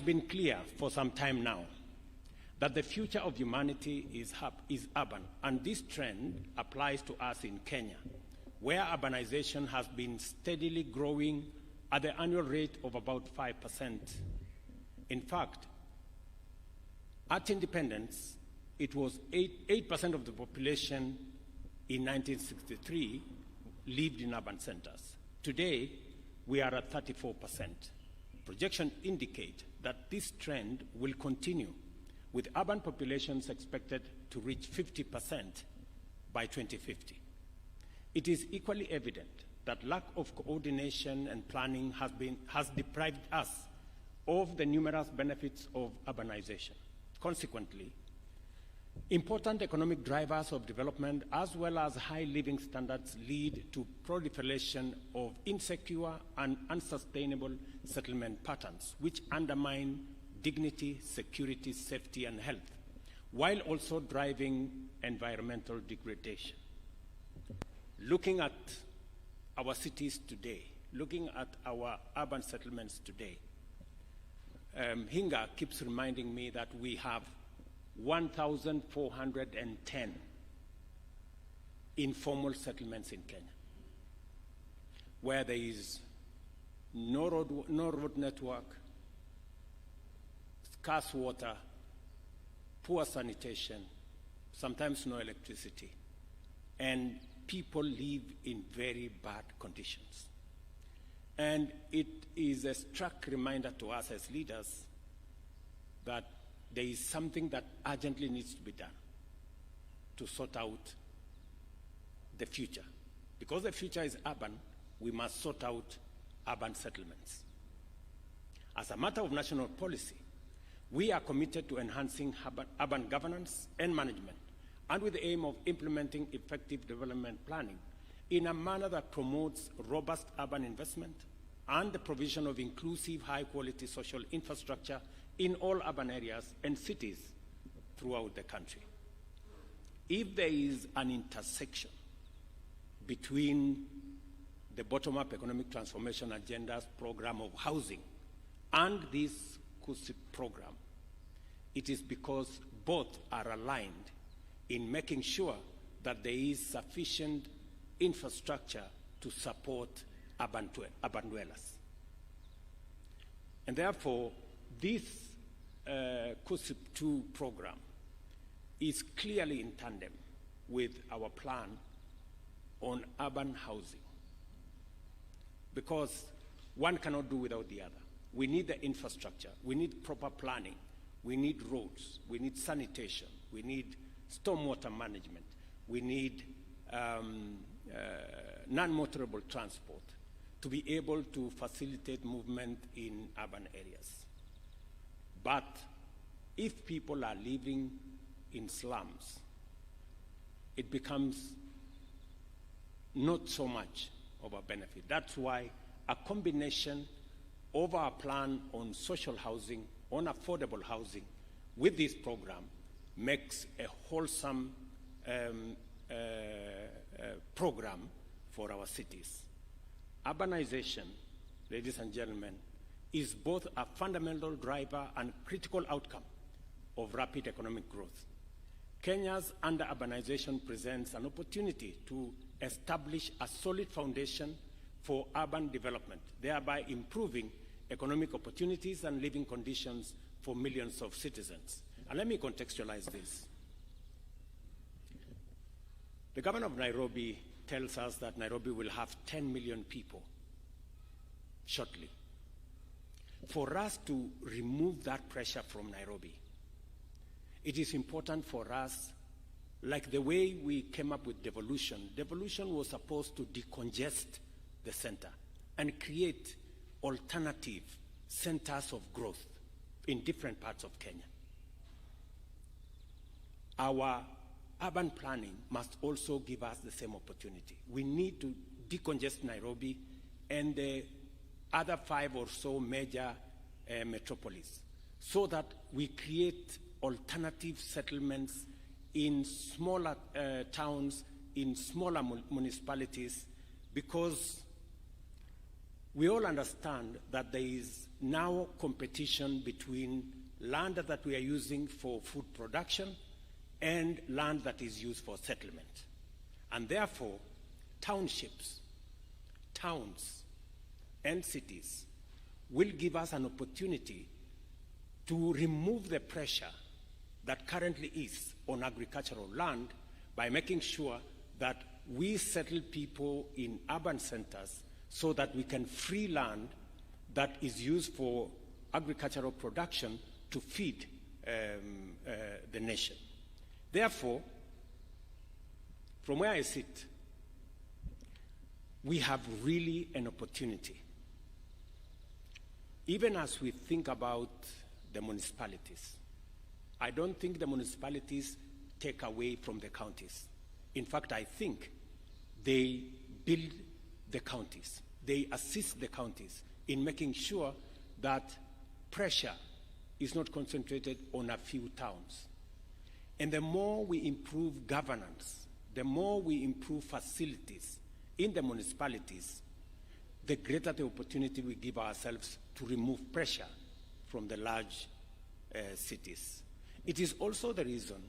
been clear for some time now that the future of humanity is urban, and this trend applies to us in Kenya, where urbanization has been steadily growing at the annual rate of about 5%. In fact, at independence, it was 8% of the population in 1963 lived in urban centers. Today, we are at 34%. Projections indicate that this trend will continue, with urban populations expected to reach 50% by 2050. It is equally evident that lack of coordination and planning has deprived us of the numerous benefits of urbanization. Consequently, important economic drivers of development as well as high living standards lead to proliferation of insecure and unsustainable settlement patterns, which undermine dignity, security, safety, and health, while also driving environmental degradation. Looking at our cities today, looking at our urban settlements today, Hinga keeps reminding me that we have 1,410 informal settlements in Kenya, where there is no road network, scarce water, poor sanitation, sometimes no electricity, and people live in very bad conditions. And it is a stark reminder to us as leaders that there is something that urgently needs to be done to sort out the future. Because the future is urban, we must sort out urban settlements. As a matter of national policy, we are committed to enhancing urban governance and management, and with the aim of implementing effective development planning in a manner that promotes robust urban investment and the provision of inclusive, high-quality social infrastructure in all urban areas and cities throughout the country. If there is an intersection between the bottom-up economic transformation agenda's program of housing and this KUSSIP program, it is because both are aligned in making sure that there is sufficient infrastructure to support urban dwellers. And therefore, this KUSSIP 2 program is clearly in tandem with our plan on urban housing, because one cannot do without the other. We need the infrastructure, we need proper planning, we need roads, we need sanitation, we need stormwater management, we need non-motorable transport to be able to facilitate movement in urban areas. But if people are living in slums, it becomes not so much of a benefit. That's why a combination of our plan on social housing, on affordable housing, with this program makes a wholesome program for our cities. Urbanization, ladies and gentlemen, is both a fundamental driver and critical outcome of rapid economic growth. Kenya's under-urbanization presents an opportunity to establish a solid foundation for urban development, thereby improving economic opportunities and living conditions for millions of citizens. And let me contextualize this. The governor of Nairobi tells us that Nairobi will have 10 million people shortly. For us to remove that pressure from Nairobi, it is important for us, like the way we came up with devolution. Devolution was supposed to decongest the center and create alternative centers of growth in different parts of Kenya. Our urban planning must also give us the same opportunity. We need to decongest Nairobi and the other 5 or so major metropolises so that we create alternative settlements in smaller towns, in smaller municipalities, because we all understand that there is now competition between land that we are using for food production and land that is used for settlement. And therefore, townships, towns, and cities will give us an opportunity to remove the pressure that currently is on agricultural land by making sure that we settle people in urban centers so that we can free land that is used for agricultural production to feed the nation. Therefore, from where I sit, we have really an opportunity. Even as we think about the municipalities, I don't think the municipalities take away from the counties. In fact, I think they build the counties. They assist the counties in making sure that pressure is not concentrated on a few towns. And the more we improve governance, the more we improve facilities in the municipalities, the greater the opportunity we give ourselves to remove pressure from the large cities. It is also the reason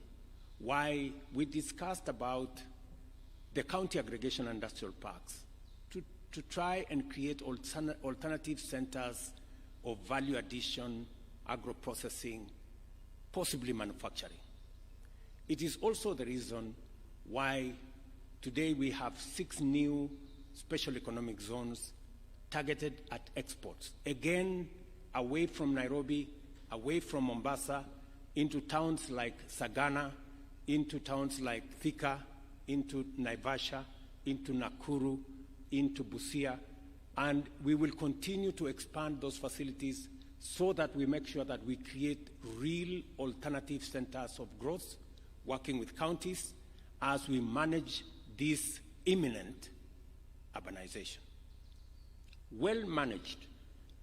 why we discussed about the county aggregation industrial parks to try and create alternative centers of value addition, agro-processing, possibly manufacturing. It is also the reason why today we have 6 new special economic zones targeted at exports. Again, away from Nairobi, away from Mombasa, into towns like Sagana, into towns like Thika, into Naivasha, into Nakuru, into Busia, and we will continue to expand those facilities so that we make sure that we create real alternative centers of growth, working with counties as we manage this imminent urbanization. Well-managed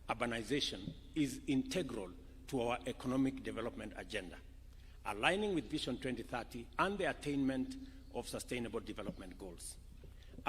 urbanization is integral to our economic development agenda, aligning with Vision 2030 and the attainment of Sustainable Development Goals.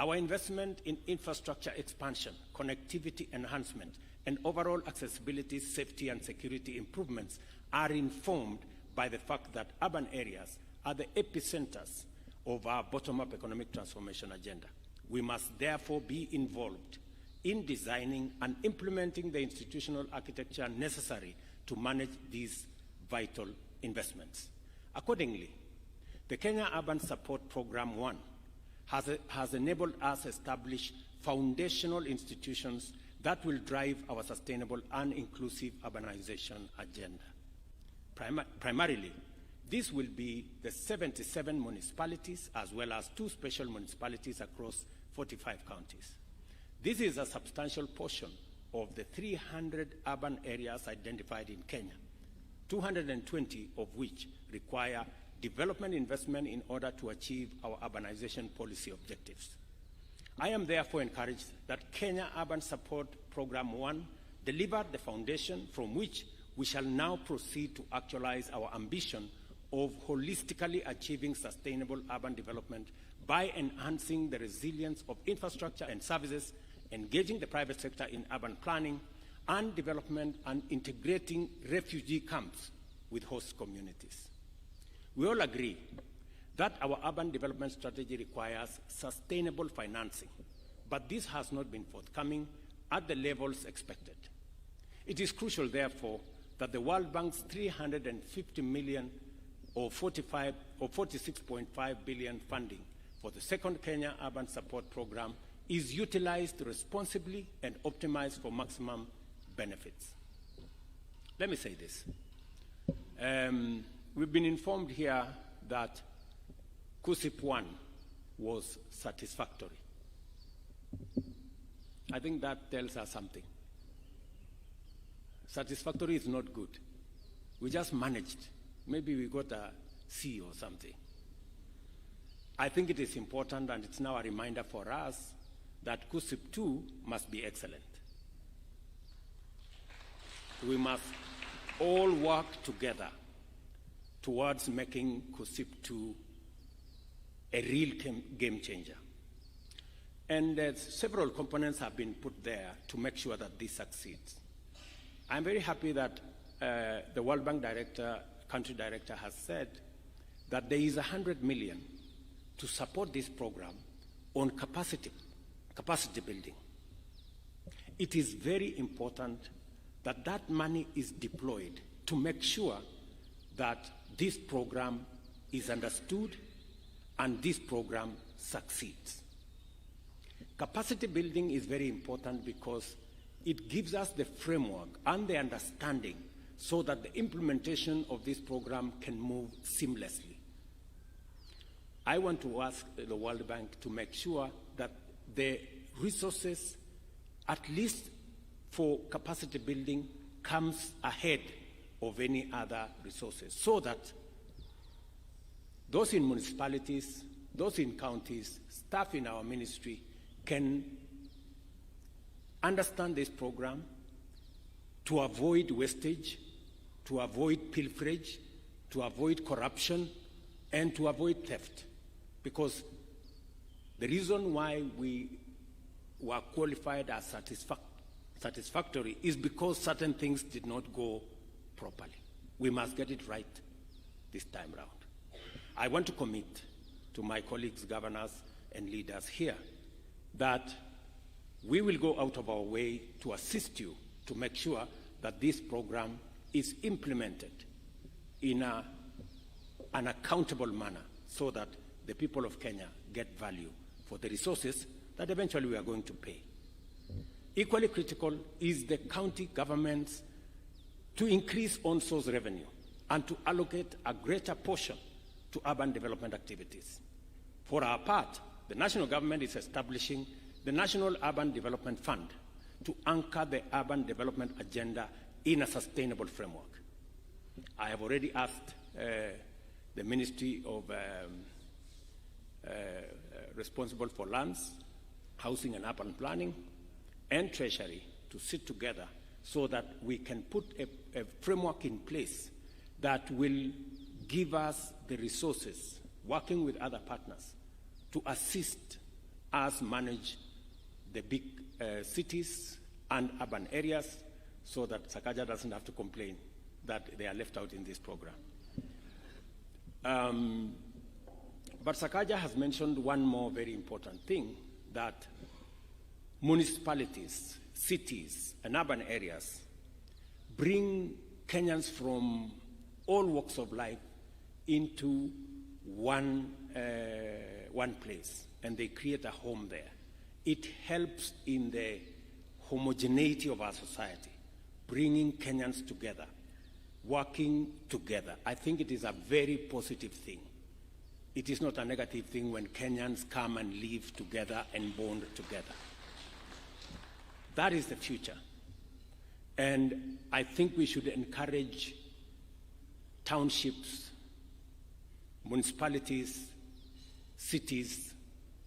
Our investment in infrastructure expansion, connectivity enhancement, and overall accessibility, safety, and security improvements are informed by the fact that urban areas are the epicenters of our bottom-up economic transformation agenda. We must therefore be involved in designing and implementing the institutional architecture necessary to manage these vital investments. Accordingly, the Kenya Urban Support Program 1 has enabled us to establish foundational institutions that will drive our sustainable and inclusive urbanization agenda. Primarily, this will be the 77 municipalities as well as 2 special municipalities across 45 counties. This is a substantial portion of the 300 urban areas identified in Kenya, 220 of which require development investment in order to achieve our urbanization policy objectives. I am therefore encouraged that Kenya Urban Support Program 1 delivered the foundation from which we shall now proceed to actualize our ambition of holistically achieving sustainable urban development by enhancing the resilience of infrastructure and services, engaging the private sector in urban planning and development, and integrating refugee camps with host communities. We all agree that our urban development strategy requires sustainable financing, but this has not been forthcoming at the levels expected. It is crucial, therefore, that the World Bank's $350 million or 46.5 billion funding for the second Kenya Urban Support Program is utilized responsibly and optimized for maximum benefits. Let me say this. We've been informed here that KUSSIP 1 was satisfactory. I think that tells us something. Satisfactory is not good. We just managed. Maybe we got a C or something. I think it is important, and it's now a reminder for us, that KUSSIP 2 must be excellent. We must all work together towards making KUSSIP 2 a real game changer. And several components have been put there to make sure that this succeeds. I'm very happy that the World Bank director, country director, has said that there is 100 million to support this program on capacity building. It is very important that that money is deployed to make sure that this program is understood and this program succeeds. Capacity building is very important because it gives us the framework and the understanding so that the implementation of this program can move seamlessly. I want to ask the World Bank to make sure that the resources, at least for capacity building, comes ahead of any other resources so that those in municipalities, those in counties, staff in our ministry can understand this program to avoid wastage, to avoid pilferage, to avoid corruption, and to avoid theft. Because the reason why we were qualified as satisfactory is because certain things did not go properly. We must get it right this time round. I want to commit to my colleagues, governors, and leaders here that we will go out of our way to assist you to make sure that this program is implemented in an accountable manner so that the people of Kenya get value for the resources that eventually we are going to pay. Equally critical is the county governments to increase on-source revenue and to allocate a greater portion to urban development activities. For our part, the national government is establishing the National Urban Development Fund to anchor the urban development agenda in a sustainable framework. I have already asked the Ministry of responsible for lands, housing and urban planning, and Treasury to sit together so that we can put a framework in place that will give us the resources, working with other partners, to assist us manage the big cities and urban areas so that Sakaja doesn't have to complain that they are left out in this program. But Sakaja has mentioned one more very important thing, that municipalities, cities, and urban areas bring Kenyans from all walks of life into one place, and they create a home there. It helps in the homogeneity of our society, bringing Kenyans together, working together. I think it is a very positive thing. It is not a negative thing when Kenyans come and live together and bond together. That is the future. And I think we should encourage townships, municipalities, cities,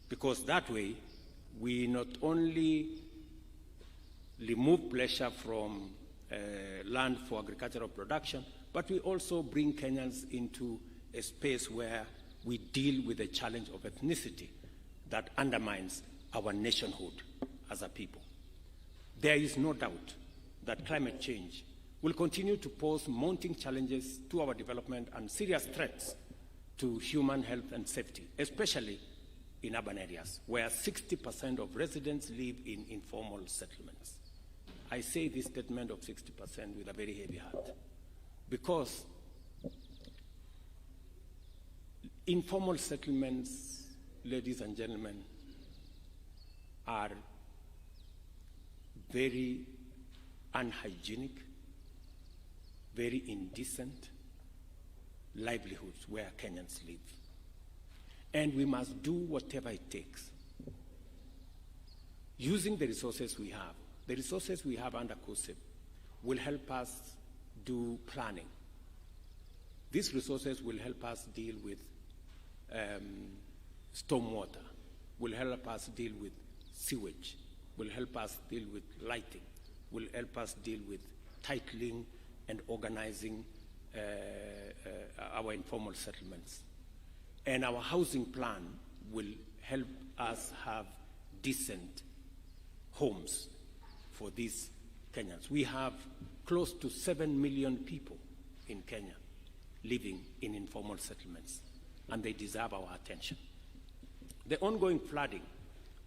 because that way we not only remove pressure from land for agricultural production, but we also bring Kenyans into a space where we deal with the challenge of ethnicity that undermines our nationhood as a people. There is no doubt that climate change will continue to pose mounting challenges to our development and serious threats to human health and safety, especially in urban areas, where 60% of residents live in informal settlements. I say this statement of 60% with a very heavy heart, because informal settlements, ladies and gentlemen, are very unhygienic, very indecent livelihoods where Kenyans live. And we must do whatever it takes, using the resources we have. The resources we have under KUSIP will help us do planning. These resources will help us deal with stormwater, will help us deal with sewage, will help us deal with lighting, will help us deal with titling and organizing our informal settlements. And our housing plan will help us have decent homes for these Kenyans. We have close to 7 million people in Kenya living in informal settlements, and they deserve our attention. The ongoing flooding,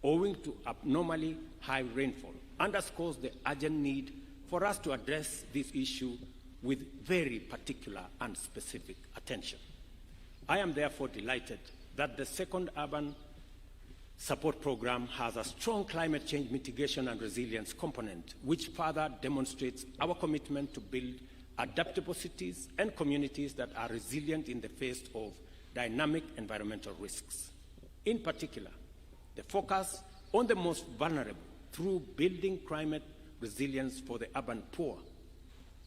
owing to abnormally high rainfall, underscores the urgent need for us to address this issue with very particular and specific attention. I am therefore delighted that the second urban support program has a strong climate change mitigation and resilience component, which further demonstrates our commitment to build adaptable cities and communities that are resilient in the face of dynamic environmental risks. In particular, the focus on the most vulnerable through building climate resilience for the urban poor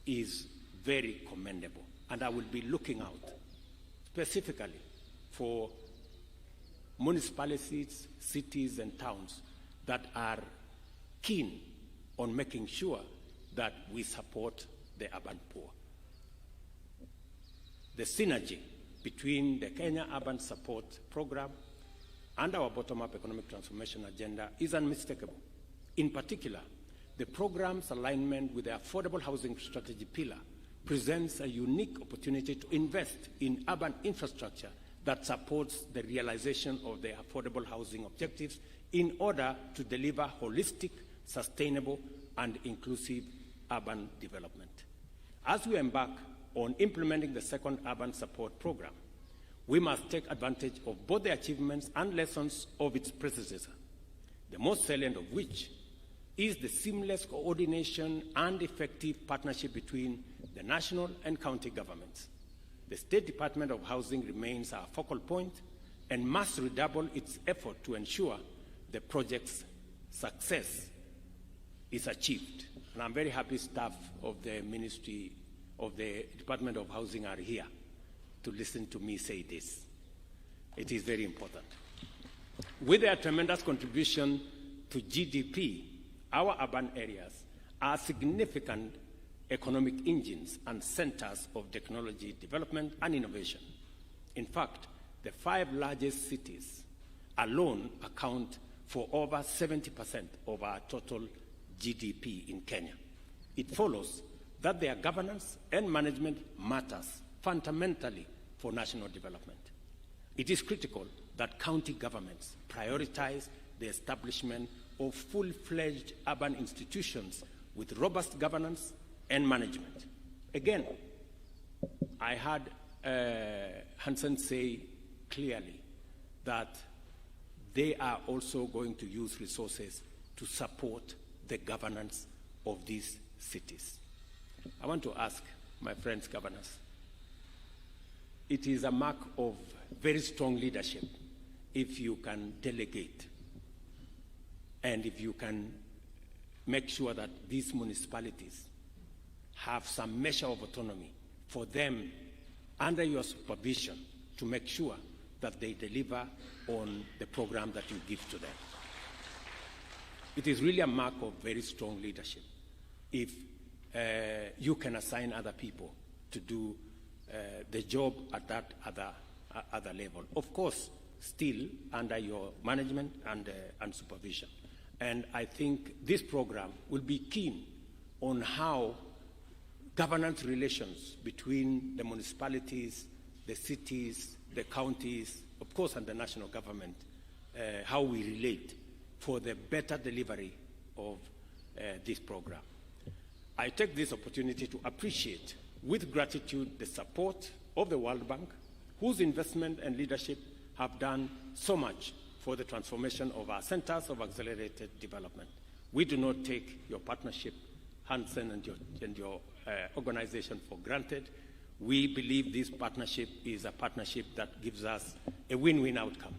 is very commendable, and I will be looking out specifically for municipalities, cities, and towns that are keen on making sure that we support the urban poor. The synergy between the Kenya Urban Support Program and our bottom-up economic transformation agenda is unmistakable. In particular, the program's alignment with the affordable housing strategy pillar presents a unique opportunity to invest in urban infrastructure that supports the realization of the affordable housing objectives in order to deliver holistic, sustainable, and inclusive urban development. As we embark on implementing the second urban support program, we must take advantage of both the achievements and lessons of its predecessor, the most salient of which is the seamless coordination and effective partnership between the national and county governments. The State Department of Housing remains our focal point and must redouble its effort to ensure the project's success is achieved. And I'm very happy staff of the Ministry of the Department of Housing are here to listen to me say this. It is very important. With their tremendous contribution to GDP, our urban areas are significant economic engines and centers of technology development and innovation. In fact, the 5 largest cities alone account for over 70% of our total GDP in Kenya. It follows that their governance and management matters fundamentally for national development. It is critical that county governments prioritize the establishment of full-fledged urban institutions with robust governance and management. Again, I heard Hansen say clearly that they are also going to use resources to support the governance of these cities. I want to ask my friends governors, it is a mark of very strong leadership if you can delegate and if you can make sure that these municipalities have some measure of autonomy for them under your supervision to make sure that they deliver on the program that you give to them. It is really a mark of very strong leadership if you can assign other people to do the job at that other level. Of course, still under your management and supervision. And I think this program will be keen on how governance relations between the municipalities, the cities, the counties, of course, and the national government, how we relate for the better delivery of this program. I take this opportunity to appreciate with gratitude the support of the World Bank, whose investment and leadership have done so much for the transformation of our centers of accelerated development. We do not take your partnership, Hansen and your organization, for granted. We believe this partnership is a partnership that gives us a win-win outcome.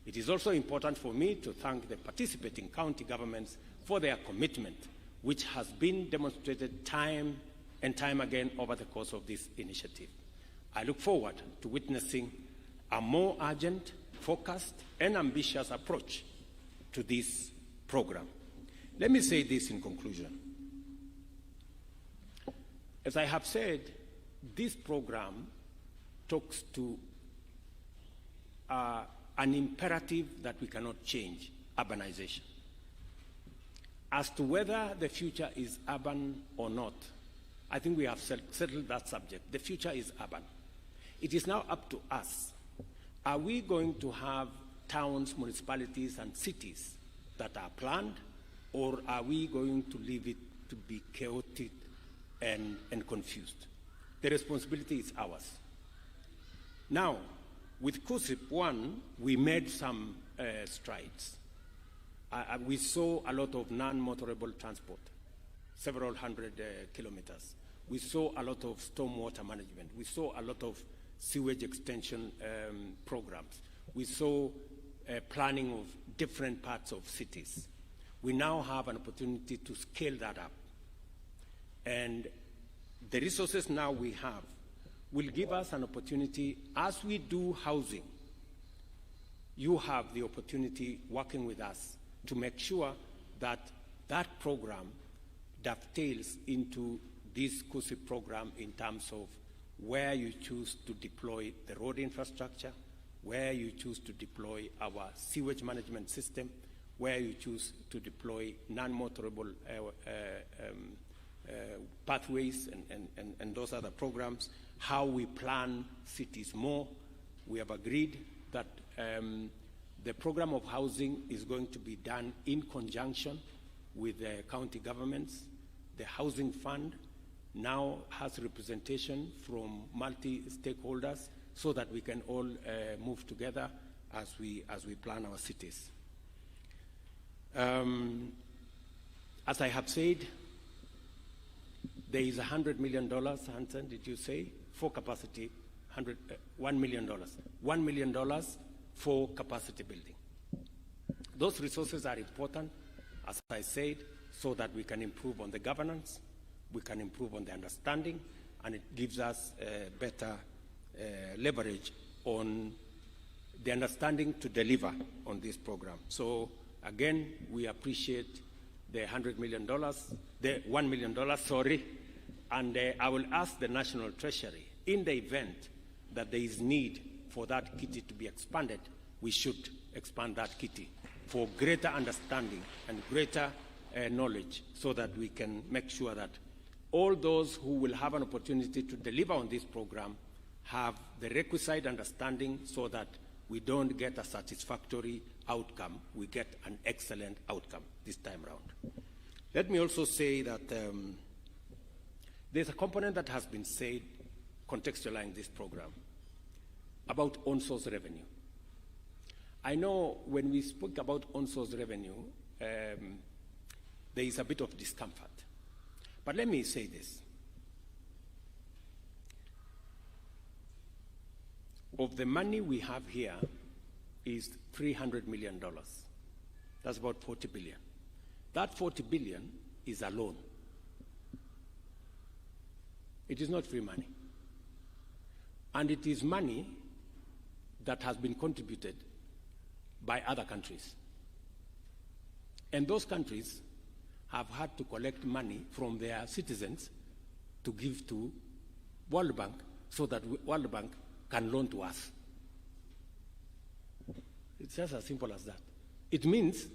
It is also important for me to thank the participating county governments for their commitment, which has been demonstrated time and time again over the course of this initiative. I look forward to witnessing a more urgent, focused, and ambitious approach to this program. Let me say this in conclusion. As I have said, this program talks to an imperative that we cannot change: urbanization. As to whether the future is urban or not, I think we have settled that subject. The future is urban. It is now up to us. Are we going to have towns, municipalities, and cities that are planned, or are we going to leave it to be chaotic and confused? The responsibility is ours. Now, with KUSIP 1, we made some strides. We saw a lot of non-motorable transport, several hundred kilometers. We saw a lot of stormwater management. We saw a lot of sewage extension programs. We saw planning of different parts of cities. We now have an opportunity to scale that up. And the resources now we have will give us an opportunity, as we do housing, you have the opportunity working with us to make sure that that program dovetails into this KUSIP program in terms of where you choose to deploy the road infrastructure, where you choose to deploy our sewage management system, where you choose to deploy non-motorable pathways and those other programs, how we plan cities more. We have agreed that the program of housing is going to be done in conjunction with the county governments. The Housing Fund now has representation from multi-stakeholders so that we can all move together as we plan our cities. As I have said, there is $100 million, Hansen, did you say, for capacity, $1 million. $1 million for capacity building. Those resources are important, as I said, so that we can improve on the governance, we can improve on the understanding, and it gives us better leverage on the understanding to deliver on this program. So again, we appreciate the $100 million, the $1 million, sorry, and I will ask the National Treasury, in the event that there is need for that kitty to be expanded, we should expand that kitty for greater understanding and greater knowledge, so that we can make sure that all those who will have an opportunity to deliver on this program have the requisite understanding, so that we don't get a satisfactory outcome, we get an excellent outcome this time around. Let me also say that there's a component that has been said contextualizing this program about on-source revenue. I know when we spoke about on-source revenue, there is a bit of discomfort. But let me say this. Of the money we have here is $300 million. That's about 40 billion. That 40 billion is a loan. It is not free money. And it is money that has been contributed by other countries. And those countries have had to collect money from their citizens to give to World Bank, so that World Bank can loan to us. It's just as simple as that. It means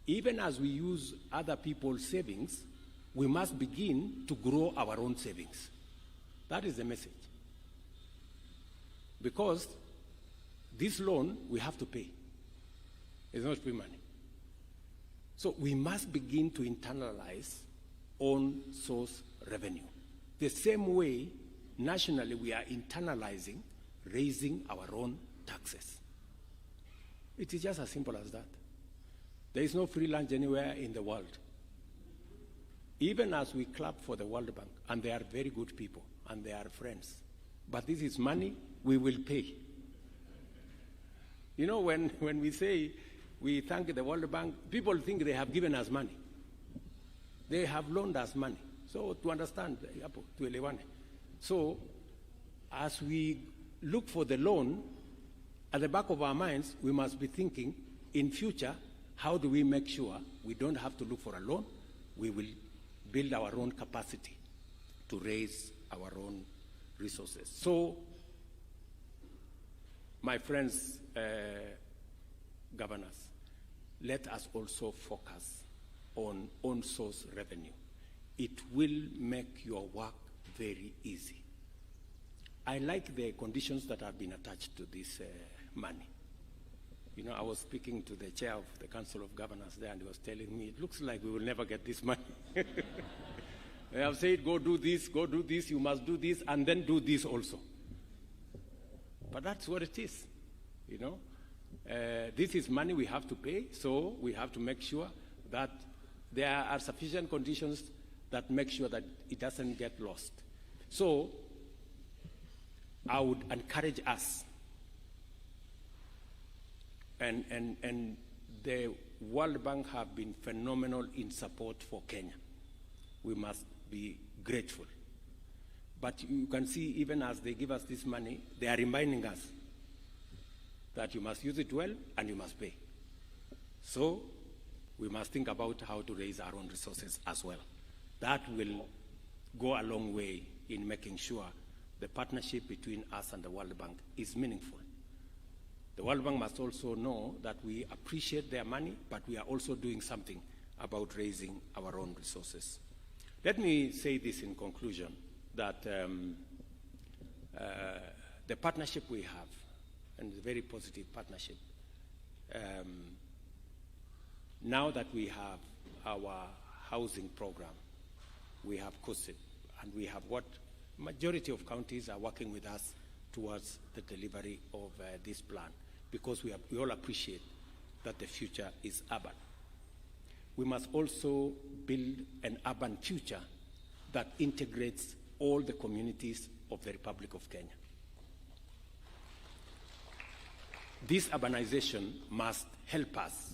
even as we use other people's savings, we must begin to grow our own savings. That is the message. Because this loan we have to pay. It's not free money. So we must begin to internalize on-source revenue. The same way nationally we are internalizing raising our own taxes. It is just as simple as that. There is no free lunch anywhere in the world. Even as we clap for the World Bank, and they are very good people, and they are friends, but this is money we will pay. You know, when we say we thank the World Bank, people think they have given us money. They have loaned us money. So to understand, to elewane. So as we look for the loan, at the back of our minds, we must be thinking, in future, how do we make sure we don't have to look for a loan? We will build our own capacity to raise our own resources. So, my friends, governors, let us also focus on on-source revenue. It will make your work very easy. I like the conditions that have been attached to this money. You know, I was speaking to the chair of the Council of Governors there, and he was telling me, it looks like we will never get this money. They have said, go do this, you must do this, and then do this also. But that's what it is, you know. This is money we have to pay, so we have to make sure that there are sufficient conditions that make sure that it doesn't get lost. So I would encourage us, and the World Bank have been phenomenal in support for Kenya. We must be grateful. But you can see, even as they give us this money, they are reminding us that you must use it well and you must pay. So we must think about how to raise our own resources as well. That will go a long way in making sure the partnership between us and the World Bank is meaningful. The World Bank must also know that we appreciate their money, but we are also doing something about raising our own resources. Let me say this in conclusion, that the partnership we have, and it's a very positive partnership, now that we have our housing program, we have COSIP, and we have what majority of counties are working with us towards the delivery of this plan, because we all appreciate that the future is urban. We must also build an urban future that integrates all the communities of the Republic of Kenya. This urbanization must help us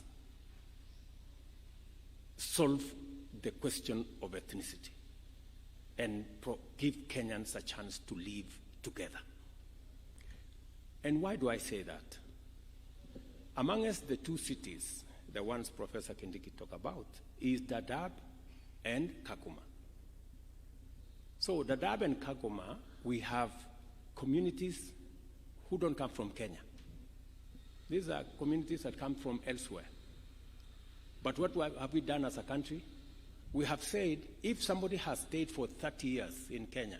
solve the question of ethnicity and give Kenyans a chance to live together. And why do I say that? Amongst the two cities, the ones Professor Kindiki talked about, is Dadaab and Kakuma. So Dadaab and Kakuma, we have communities who don't come from Kenya. These are communities that come from elsewhere. But what have we done as a country? We have said, if somebody has stayed for 30 years in Kenya,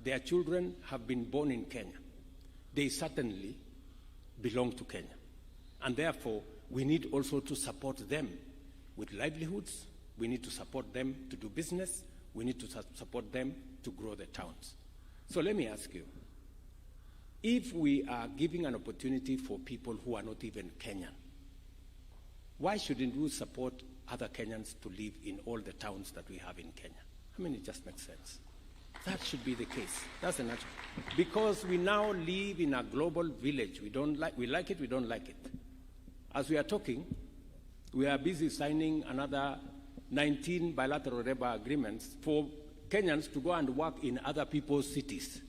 their children have been born in Kenya, they certainly belong to Kenya. And therefore, we need also to support them with livelihoods. We need to support them to do business. We need to support them to grow the towns. So let me ask you, if we are giving an opportunity for people who are not even Kenyan, why shouldn't we support other Kenyans to live in all the towns that we have in Kenya? I mean, it just makes sense. That should be the case. That's the natural. Because we now live in a global village. We like it, we don't like it. As we are talking, we are busy signing another 19 bilateral labor agreements for Kenyans to go and work in other people's cities.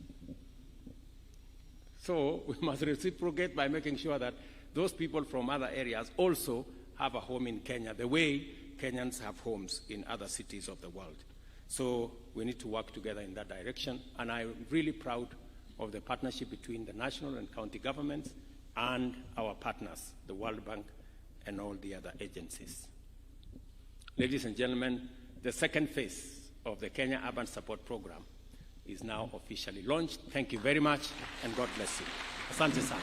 So we must reciprocate by making sure that those people from other areas also have a home in Kenya, the way Kenyans have homes in other cities of the world. So we need to work together in that direction, and I'm really proud of the partnership between the national and county governments and our partners, the World Bank and all the other agencies. Ladies and gentlemen, the second phase of the Kenya Urban Support Program is now officially launched. Thank you very much, and God bless you. Asante sana.